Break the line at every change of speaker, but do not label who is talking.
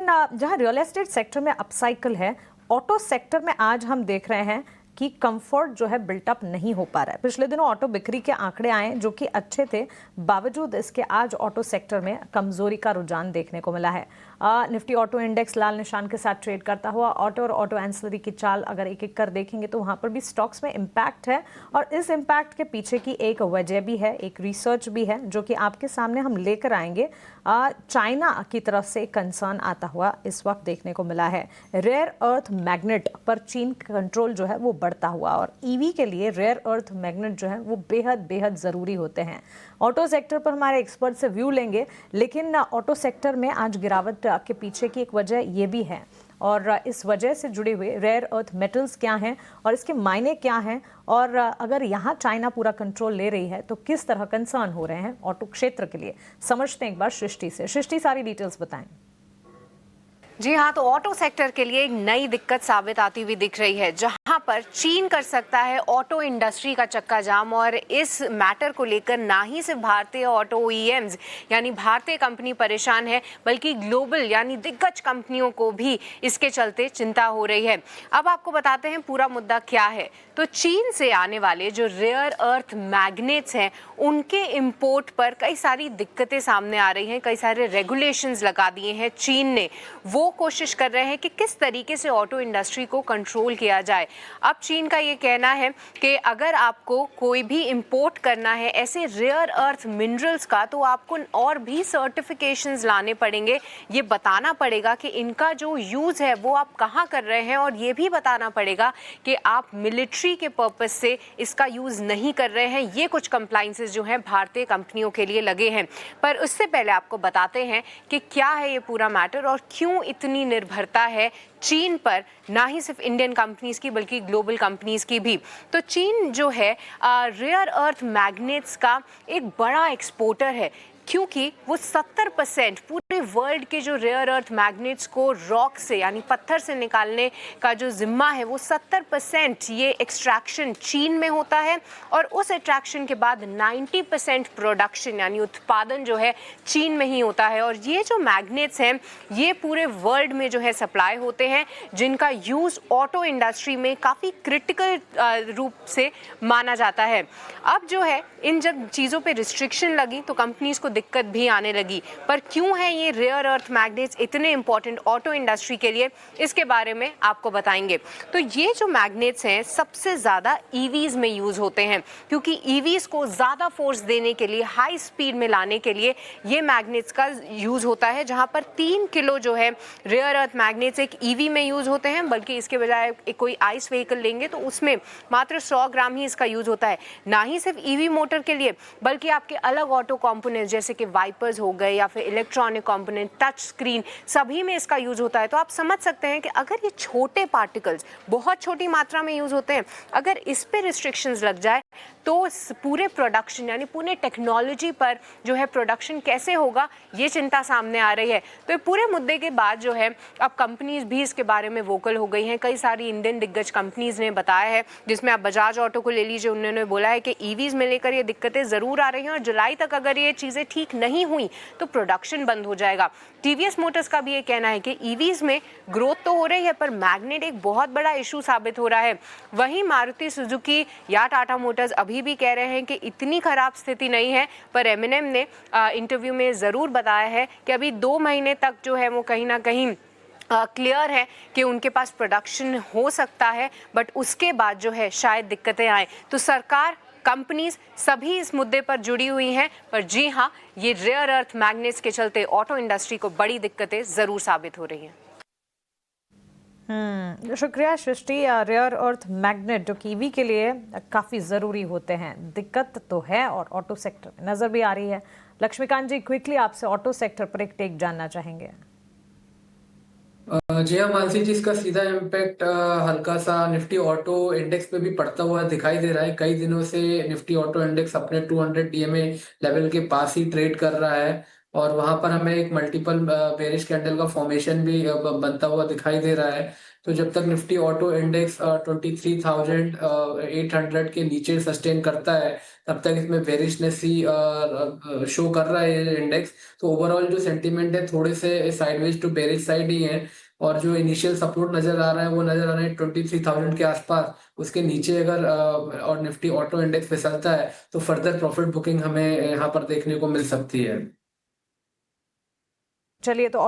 जहां real estate sector में upcycle है, ऑटो सेक्टर में आज हम देख रहे हैं कि कंफर्ट जो है बिल्टअप नहीं हो पा रहा है। पिछले दिनों ऑटो बिक्री के आंकड़े आए जो कि अच्छे थे, बावजूद इसके आज ऑटो सेक्टर में कमजोरी का रुझान देखने को मिला है। निफ्टी ऑटो इंडेक्स लाल निशान के साथ ट्रेड करता हुआ ऑटो और ऑटो एंसिलरी की चाल अगर एक एक कर देखेंगे तो वहां पर भी स्टॉक्स में इम्पैक्ट है, और इस इम्पैक्ट के पीछे की एक वजह भी है, एक रिसर्च भी है जो कि आपके सामने हम लेकर आएंगे। चाइना की तरफ से कंसर्न आता हुआ इस वक्त देखने को मिला है। रेयर अर्थ मैग्नेट पर चीन कंट्रोल जो है वो बढ़ता हुआ, और ईवी के लिए रेयर अर्थ मैग्नेट जो है वो बेहद बेहद ज़रूरी होते हैं। ऑटो सेक्टर पर हमारे एक्सपर्ट से व्यू लेंगे, लेकिन ऑटो सेक्टर में आज गिरावट के पीछे की एक वजह ये भी है, और इस वजह से जुड़े हुए रेयर अर्थ मेटल्स क्या हैं और इसके मायने क्या हैं, और अगर यहाँ चाइना पूरा कंट्रोल ले रही है तो किस तरह कंसर्न हो रहे हैं ऑटो क्षेत्र के लिए, समझते हैं एक बार सृष्टि से। सृष्टि, सारी डिटेल्स बताएं।
जी हाँ, तो ऑटो सेक्टर के लिए एक नई दिक्कत साबित आती हुई दिख रही है, जहां पर चीन कर सकता है ऑटो इंडस्ट्री का चक्का जाम। और इस मैटर को लेकर ना ही सिर्फ भारतीय ऑटो OEMs यानी भारतीय कंपनी परेशान है, बल्कि ग्लोबल यानी दिग्गज कंपनियों को भी इसके चलते चिंता हो रही है। अब आपको बताते हैं पूरा मुद्दा क्या है। तो चीन से आने वाले जो रेयर अर्थ मैग्नेट्स हैं, उनके इंपोर्ट पर कई सारी दिक्कतें सामने आ रही हैं, कई सारे रेगुलेशंस लगा दिए हैं चीन ने। वो कोशिश कर रहे हैं कि किस तरीके से ऑटो इंडस्ट्री को कंट्रोल किया जाए। अब चीन का ये कहना है कि अगर आपको कोई भी इंपोर्ट करना है ऐसे रेयर अर्थ मिनरल्स का, तो आपको और भी सर्टिफिकेशंस लाने पड़ेंगे। ये बताना पड़ेगा कि इनका जो यूज़ है वो आप कहाँ कर रहे हैं, और ये भी बताना पड़ेगा कि आप मिलिट्री के पर्पस से इसका यूज़ नहीं कर रहे हैं। ये कुछ कंप्लाइंसेस जो हैं भारतीय कंपनियों के लिए लगे हैं। पर उससे पहले आपको बताते हैं कि क्या है ये पूरा मैटर और क्यों इतनी निर्भरता है चीन पर, ना ही सिर्फ इंडियन कंपनीज की बल्कि ग्लोबल कंपनीज की भी। तो चीन जो है रेयर अर्थ मैग्नेट्स का एक बड़ा एक्सपोर्टर है, क्योंकि वो 70% पूरे वर्ल्ड के जो रेयर अर्थ मैग्नेट्स को रॉक से यानी पत्थर से निकालने का जो जिम्मा है, वो 70% ये एक्सट्रैक्शन चीन में होता है, और उस एक्सट्रैक्शन के बाद 90% प्रोडक्शन यानी उत्पादन जो है चीन में ही होता है। और ये जो मैग्नेट्स हैं ये पूरे वर्ल्ड में जो है सप्लाई होते हैं, जिनका यूज़ ऑटो इंडस्ट्री में काफ़ी क्रिटिकल रूप से माना जाता है। अब जो है इन जब चीज़ों पे रिस्ट्रिक्शन लगी तो कंपनीज़ को दिक्कत भी आने लगी। पर क्यों है ये रेयर अर्थ मैग्नेट्स इतने इंपॉर्टेंट ऑटो इंडस्ट्री के लिए, इसके बारे में आपको बताएंगे। तो ये जो मैग्नेट्स हैं सबसे ज़्यादा ईवीज़ में यूज़ होते हैं, क्योंकि ईवीज़ को ज़्यादा फोर्स देने के लिए, हाई स्पीड में लाने के लिए ये मैग्नेट्स का यूज़ होता है। जहाँ पर 3 किलो जो है रेयर अर्थ मैग्नेट्स एक ईवी में यूज़ होते हैं, बल्कि इसके बजाय कोई आइस व्हीकल लेंगे तो उसमें मात्र 100 ग्राम ही इसका यूज़ होता है। ना ही सिर्फ ईवी मोटर के लिए, बल्कि आपके अलग ऑटो कंपोनेंट्स जैसे कि वाइपर्स हो गए या फिर इलेक्ट्रॉनिक कंपोनेंट, टच स्क्रीन, सभी में इसका यूज़ होता है। तो आप समझ सकते हैं कि अगर ये छोटे पार्टिकल्स बहुत छोटी मात्रा में यूज़ होते हैं, अगर इस पे रिस्ट्रिक्शंस लग जाए तो पूरे प्रोडक्शन यानी पूरे टेक्नोलॉजी पर जो है प्रोडक्शन कैसे होगा, ये चिंता सामने आ रही है। तो पूरे मुद्दे के बाद जो है अब कंपनीज भी इसके बारे में वोकल हो गई हैं। कई सारी इंडियन दिग्गज कंपनीज ने बताया है, जिसमें आप बजाज ऑटो को ले लीजिए, उन्होंने बोला है कि ईवीज में लेकर ये दिक्कतें ज़रूर आ रही हैं और जुलाई तक अगर ये चीज़ें ठीक नहीं हुई तो प्रोडक्शन बंद हो जाएगा। टीवीएस मोटर्स का भी ये कहना है कि ईवीज में ग्रोथ तो हो रही है पर मैग्नेट एक बहुत बड़ा इशू साबित हो रहा है। वहीं मारुति सुजुकी या टाटा मोटर्स अभी भी कह रहे हैं कि इतनी खराब स्थिति नहीं है, पर एमएनएम ने इंटरव्यू में ज़रूर बताया है कि अभी 2 महीने तक जो है वो कहीं ना कहीं क्लियर है कि उनके पास प्रोडक्शन हो सकता है, बट उसके बाद जो है शायद दिक्कतें आए। तो सरकार, कंपनीज सभी इस मुद्दे पर जुड़ी हुई हैं। पर जी हाँ, ये रेयर अर्थ मैग्नेट्स के चलते ऑटो इंडस्ट्री को बड़ी दिक्कतें ज़रूर साबित हो रही हैं।
शुक्रिया सृष्टि। रेयर अर्थ मैग्नेट जो कि ईवी के लिए काफ़ी ज़रूरी होते हैं, दिक्कत तो है और ऑटो सेक्टर में नज़र भी आ रही है। लक्ष्मीकांत जी, क्विकली आपसे ऑटो सेक्टर पर एक टेक जानना चाहेंगे।
जी हाँ मानसी जी, इसका सीधा इम्पैक्ट हल्का सा निफ्टी ऑटो इंडेक्स पे भी पड़ता हुआ दिखाई दे रहा है। कई दिनों से निफ्टी ऑटो इंडेक्स अपने 200 DMA लेवल के पास ही ट्रेड कर रहा है। और वहां पर हमें एक मल्टीपल बेरिश कैंडल का फॉर्मेशन भी बनता हुआ दिखाई दे रहा है। तो जब तक निफ्टी ऑटो इंडेक्स 23,800 के नीचे सस्टेन करता है, तब तक इसमें बेरिशनेस ही शो कर रहा है ये इंडेक्स। तो ओवरऑल जो सेंटीमेंट है थोड़े से साइडवेज टू बेरिश साइड ही है। और जो इनिशियल सपोर्ट नजर आ रहा है वो नजर आ रहा है 23,000 के आसपास। उसके नीचे अगर और निफ्टी ऑटो इंडेक्स फिसलता है तो फर्दर प्रॉफिट बुकिंग हमें यहाँ पर देखने को मिल सकती है।
चलिए, तो